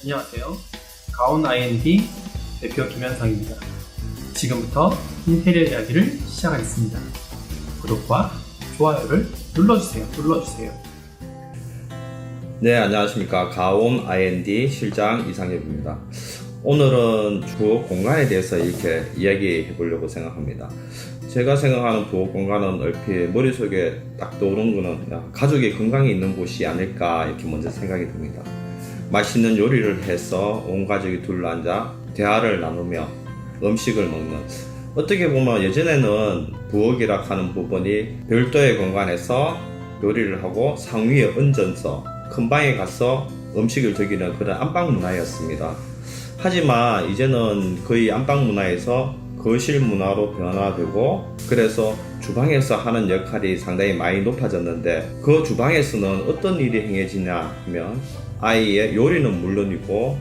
안녕하세요. 가온 I&D 대표 김현상입니다. 지금부터 인테리어 이야기를 시작하겠습니다. 구독과 좋아요를 눌러주세요. 네, 안녕하십니까. 가온 I&D 실장 이상엽입니다. 오늘은 부엌 공간에 대해서 이렇게 이야기해 보려고 생각합니다. 제가 생각하는 부엌 공간은 얼핏 머릿속에 딱 떠오르는 거는 가족의 건강이 있는 곳이 아닐까 이렇게 먼저 생각이 듭니다. 맛있는 요리를 해서 온 가족이 둘러앉아 대화를 나누며 음식을 먹는, 어떻게 보면 예전에는 부엌이라 하는 부분이 별도의 공간에서 요리를 하고 상위에 얹어서 큰 방에 가서 음식을 즐기는 그런 안방 문화였습니다. 하지만 이제는 거의 안방 문화에서 거실 문화로 변화되고, 그래서 주방에서 하는 역할이 상당히 많이 높아졌는데, 그 주방에서는 어떤 일이 행해지냐 하면 아이의 요리는 물론이고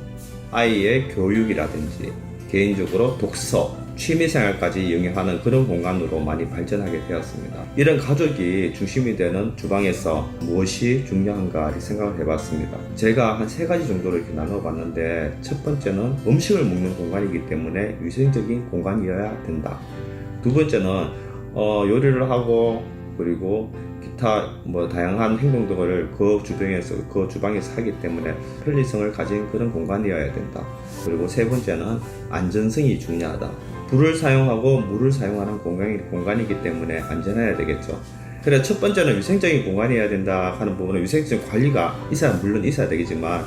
아이의 교육이라든지 개인적으로 독서, 취미생활까지 영위하는 그런 공간으로 많이 발전하게 되었습니다. 이런 가족이 중심이 되는 주방에서 무엇이 중요한가 생각을 해봤습니다. 제가 한 3가지 정도로 이렇게 나눠봤는데, 첫 번째는 음식을 먹는 공간이기 때문에 위생적인 공간이어야 된다. 두 번째는 요리를 하고 그리고 기타 다양한 행동들을 그 주방에서 하기 때문에 편리성을 가진 그런 공간이어야 된다. 그리고 세 번째는 안전성이 중요하다. 불을 사용하고 물을 사용하는 공간이기 때문에 안전해야 되겠죠. 그래서 첫 번째는 위생적인 공간이어야 된다 하는 부분은 위생적인 관리가 물론 있어야 되겠지만,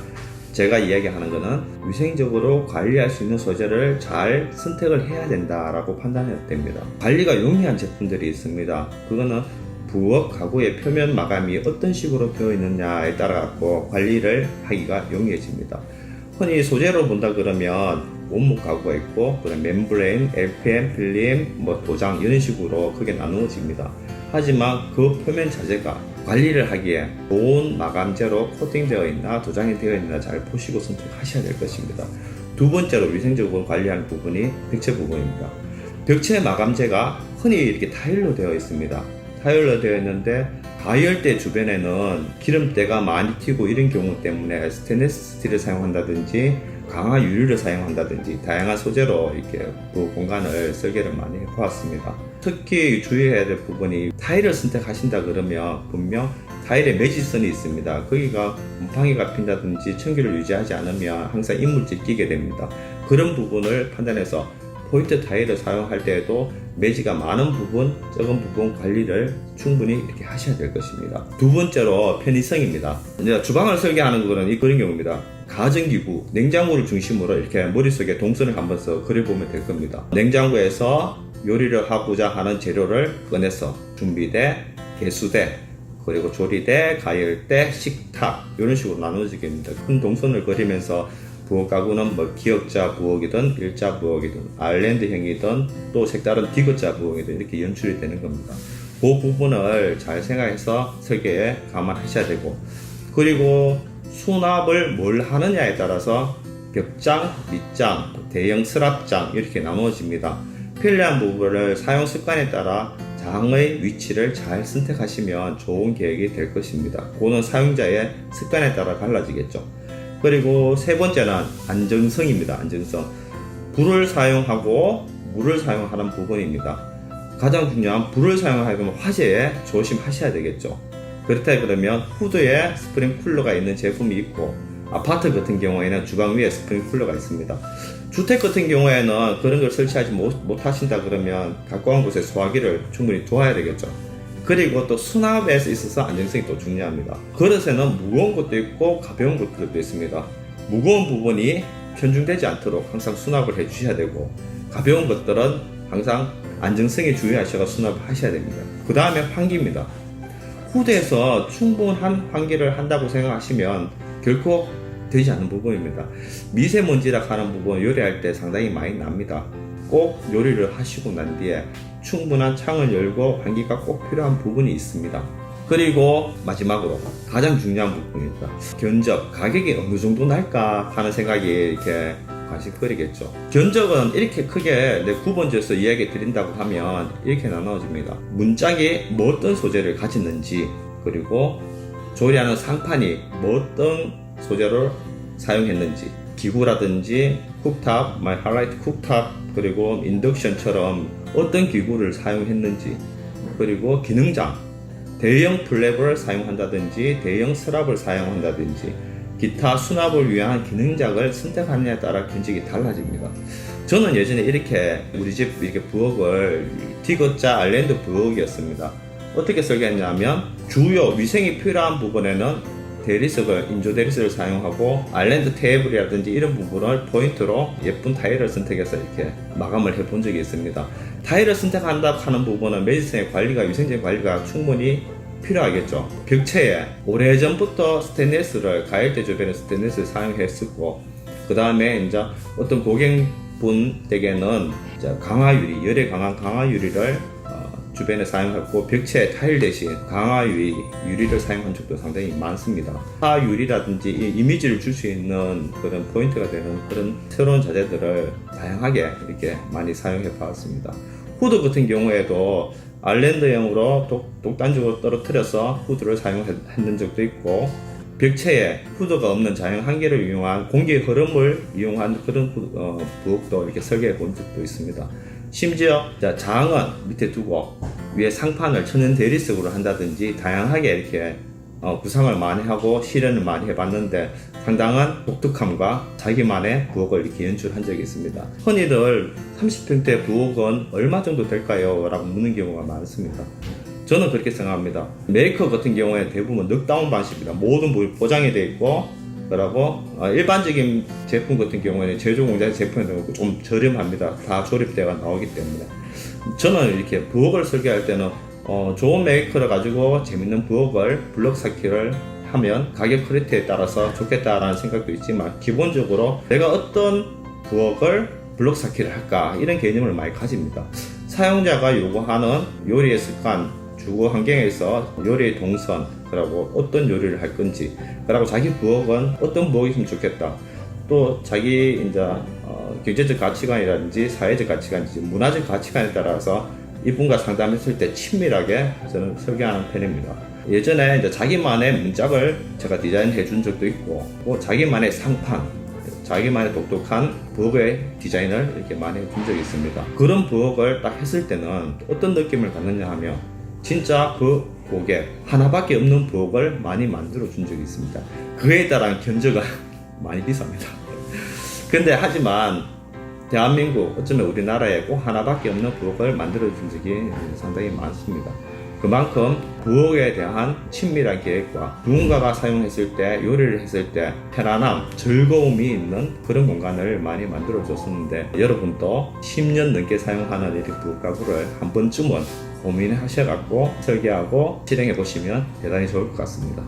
제가 이야기하는 것은 위생적으로 관리할 수 있는 소재를 잘 선택을 해야 된다라고 판단해야 됩니다. 관리가 용이한 제품들이 있습니다. 그거는 부엌 가구의 표면 마감이 어떤 식으로 되어 있느냐에 따라 갖고 관리를 하기가 용이해집니다. 흔히 소재로 본다 그러면 원목 가구가 있고, 그다음 멤브레인, LPM, 필름, 도장 이런 식으로 크게 나누어집니다. 하지만 그 표면 자재가 관리를 하기에 좋은 마감재로 코팅되어 있나 도장이 되어 있나 잘 보시고 선택하셔야 될 것입니다. 두 번째로 위생적으로 관리하는 부분이 벽체 부분입니다. 벽체 마감재가 흔히 이렇게 타일로 되어 있습니다. 타일로 되어 있는데 가열대 주변에는 기름때가 많이 튀고 이런 경우 때문에 스테인리스 스틸을 사용한다든지 강화 유리를 사용한다든지 다양한 소재로 이렇게 그 공간을 설계를 많이 해보았습니다. 특히 주의해야 될 부분이, 타일을 선택하신다 그러면 분명 타일에 매직선이 있습니다. 거기가 곰팡이가 핀다든지 청결을 유지하지 않으면 항상 이물질 끼게 됩니다. 그런 부분을 판단해서 포인트 타일을 사용할 때에도 매지가 많은 부분, 적은 부분 관리를 충분히 이렇게 하셔야 될 것입니다. 두 번째로 편의성입니다. 이제 주방을 설계하는 거는 그런 경우입니다. 가전기구, 냉장고를 중심으로 이렇게 머릿속에 동선을 한번 그려보면 될 겁니다. 냉장고에서 요리를 하고자 하는 재료를 꺼내서 준비대, 개수대, 그리고 조리대, 가열대, 식탁 이런 식으로 나눠지게 됩니다. 큰 동선을 그리면서 부엌 가구는 기역자 부엌이든 일자 부엌이든 아일랜드형이든 또 색다른 디귿자 부엌이든 이렇게 연출이 되는 겁니다. 그 부분을 잘 생각해서 설계에 감안하셔야 되고, 그리고 수납을 뭘 하느냐에 따라서 벽장, 밑장, 대형 서랍장 이렇게 나누어집니다. 편리한 부분을 사용 습관에 따라 장의 위치를 잘 선택하시면 좋은 계획이 될 것입니다. 그거는 사용자의 습관에 따라 달라지겠죠. 그리고 세 번째는 안정성입니다. 안정성. 불을 사용하고 물을 사용하는 부분입니다. 가장 중요한 불을 사용하려면 화재에 조심하셔야 되겠죠. 그렇다 그러면 후드에 스프링 쿨러가 있는 제품이 있고, 아파트 같은 경우에는 주방 위에 스프링 쿨러가 있습니다. 주택 같은 경우에는 그런 걸 설치하지 못하신다 그러면 가까운 곳에 소화기를 충분히 두어야 되겠죠. 그리고 또 수납에 있어서 안정성이 또 중요합니다. 그릇에는 무거운 것도 있고 가벼운 것들도 있습니다. 무거운 부분이 편중되지 않도록 항상 수납을 해 주셔야 되고, 가벼운 것들은 항상 안정성이 중요하셔서 수납을 하셔야 됩니다. 그 다음에 환기입니다. 후드에서 충분한 환기를 한다고 생각하시면 결코 되지 않는 부분입니다. 미세먼지라 하는 부분 요리할 때 상당히 많이 납니다. 꼭 요리를 하시고 난 뒤에 충분한 창을 열고 환기가 꼭 필요한 부분이 있습니다. 그리고 마지막으로 가장 중요한 부분입니다. 견적, 가격이 어느 정도 날까 하는 생각이 이렇게 관심거리겠죠. 견적은 이렇게 크게 구분져서 이야기 드린다고 하면 이렇게 나눠집니다. 문짝이 어떤 소재를 가졌는지, 그리고 조리하는 상판이 어떤 소재를 사용했는지, 기구라든지 쿡탑, 하이라이트 쿡탑, 그리고 인덕션처럼 어떤 기구를 사용했는지, 그리고 기능장, 대형 플랩을 사용한다든지 대형 서랍을 사용한다든지 기타 수납을 위한 기능장을 선택하느냐에 따라 견적이 달라집니다. 저는 예전에 이렇게 우리 집 이렇게 부엌을 티거자 아일랜드 부엌이었습니다. 어떻게 설계했냐면 주요 위생이 필요한 부분에는 대리석을, 인조 대리석을 사용하고 아일랜드 테이블이라든지 이런 부분을 포인트로 예쁜 타일을 선택해서 이렇게 마감을 해본 적이 있습니다. 타일을 선택한다 하는 부분은 매질성의 관리가, 위생적인 관리가 충분히 필요하겠죠. 벽체에 오래전부터 스테인리스를, 가열대 주변에 스테인리스를 사용했었고, 그 다음에 이제 어떤 고객분 댁에는 이제 강화유리, 열에 강한 강화유리를 주변에 사용했고, 벽체 타일 대신 강화유리, 유리를 사용한 적도 상당히 많습니다. 하유리라든지 이 이미지를 줄 수 있는 그런 포인트가 되는 그런 새로운 자재들을 다양하게 이렇게 많이 사용해 봤습니다. 후드 같은 경우에도 아일랜드형으로 독단적으로 떨어뜨려서 후드를 사용했는 적도 있고, 벽체에 후드가 없는 자연 한계를 이용한 공기의 흐름을 이용한 그런 부엌도 이렇게 설계해 본 적도 있습니다. 심지어 장은 밑에 두고 위에 상판을 천연 대리석으로 한다든지 다양하게 이렇게 구상을 많이 하고 실현을 많이 해봤는데 상당한 독특함과 자기만의 부엌을 이렇게 연출한 적이 있습니다. 흔히들 30평대 부엌은 얼마 정도 될까요? 라고 묻는 경우가 많습니다. 저는 그렇게 생각합니다. 메이커 같은 경우에 대부분 넉다운 방식입니다. 모든 부분이 포장이 되어 있고, 그리고 일반적인 제품 같은 경우에는 제조 공장 제품에는 좀 저렴합니다. 다 조립대가 나오기 때문에. 저는 이렇게 부엌을 설계할 때는 좋은 메이커를 가지고 재밌는 부엌을 블럭 쌓기를 하면 가격 퀄리티에 따라서 좋겠다라는 생각도 있지만, 기본적으로 내가 어떤 부엌을 블럭 쌓기를 할까, 이런 개념을 많이 가집니다. 사용자가 요구하는 요리의 습관, 주거 환경에서 요리의 동선, 그리고 어떤 요리를 할 건지, 그리고 자기 부엌은 어떤 부엌이면 좋겠다, 또 자기 이제 경제적 가치관이라든지 사회적 가치관이든지 문화적 가치관에 따라서 이분과 상담했을 때 친밀하게 저는 설계하는 편입니다. 예전에 이제 자기만의 문짝을 제가 디자인해 준 적도 있고, 또 자기만의 상판, 자기만의 독특한 부엌의 디자인을 이렇게 많이 해준 적이 있습니다. 그런 부엌을 딱 했을 때는 어떤 느낌을 갖느냐 하면, 진짜 그 고객 하나밖에 없는 부엌을 많이 만들어 준 적이 있습니다. 그에 따른 견적은 많이 비쌉니다. 근데 하지만 대한민국, 어쩌면 우리나라에 꼭 하나밖에 없는 부엌을 만들어 준 적이 상당히 많습니다. 그만큼 부엌에 대한 친밀한 계획과 누군가가 사용했을 때, 요리를 했을 때 편안함, 즐거움이 있는 그런 공간을 많이 만들어 줬었는데, 여러분도 10년 넘게 사용하는 이렇게 부엌 가구를 한 번쯤은 고민하셔갖고 설계하고 실행해 보시면 대단히 좋을 것 같습니다.